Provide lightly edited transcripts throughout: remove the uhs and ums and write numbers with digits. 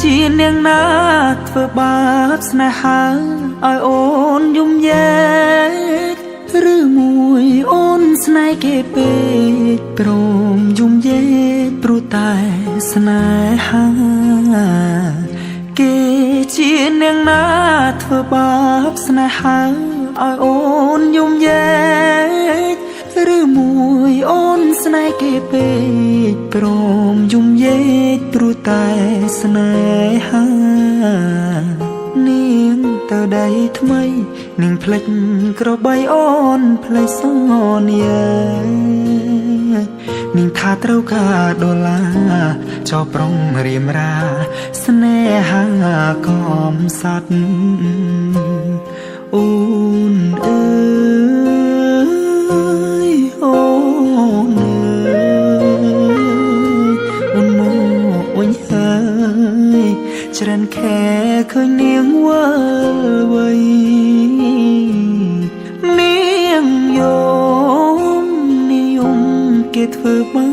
ជានាងណាធ្វើបាបស្នេហាឲ្យអូនយំយែកឬមួយអូនស្នេហ៍គេពេកព្រមយំយែកព្រោះតែស្នេហាគេជានាងណាធ្វើបាបស្នេហាឲ្យអូនយំយែកឬមួយអូនស្នេហ៍គេពេកព្រមយំយែកព្រោះតែស្នេហានាងទៅដៃថ្មីនាងភ្លេចក្របីអូនភ្លេចសន្យានាងថាត្រូវការដុល្លារចោប្រុងរៀមរាស្នេហាកំសត់អូនអើយអូនអើយអូនមកវិញហើយច្រើនខែឃើញនាងវិលវ័យនាងយំនិយមគេធ្វើបា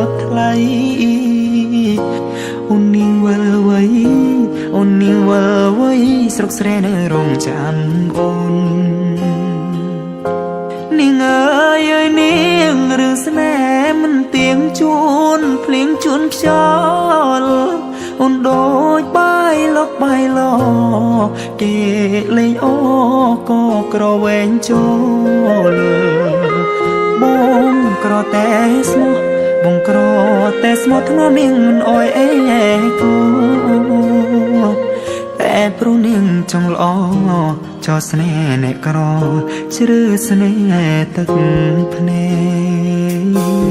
បថ្លៃអូននាងវិលវ័យអូននាងវិលវ័យស្រុកស្រែនៅរងចាំអូននាងអើយអើយនាងរឿងស្នេហ៍មិនទៀងជួនភ្លៀងជួនខ្យល់អូនដូចបាយលកបាយលគេលេងអូក៏ក្រវែងចូលបងក្រតែស្មោះបងក្រតែស្មោះធ្ងន់នាងមិនអោយអេគូតែព្រោះនាងចង់ល្អចោស្នេហ៍អ្នកក្រជ្រឺស្នេហ៍ទឹកភ្នែក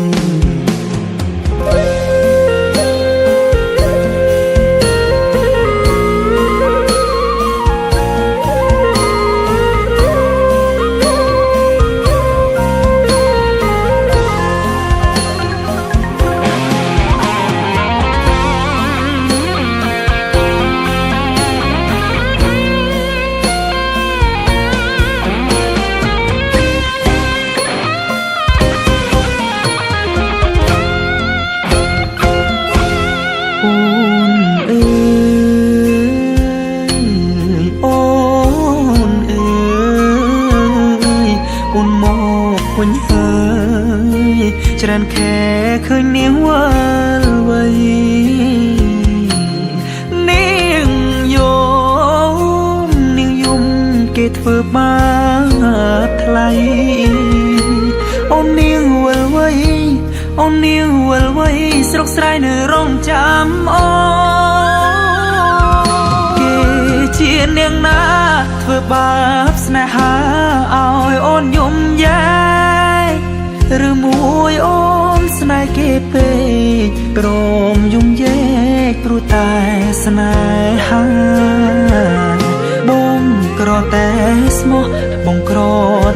វិញហើយច្រើនខែឃើញនាងវិលវ័យនាងយំគេធ្វើបាបថ្លៃអូននាងវិលវ័យអូននាងវិលវ័យស្រុកស្រែនៅរងចាំអូគេជានាងណាធ្វើបាបស្នេហាឲ្យអូនយំយែឬមួយអូនស្នេហ៍គេពេកព្រមយំយែកព្រោះតែស្នេហាបងក្រតែស្មោះបងក្រ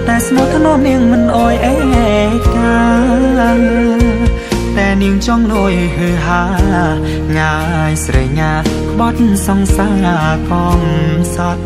តែស្មោះធ្នមនាងមិនអោយអេកាតែនាងចង់លួយហឺហាងាយស្រេញញាក្បត់សង្សារកំសត់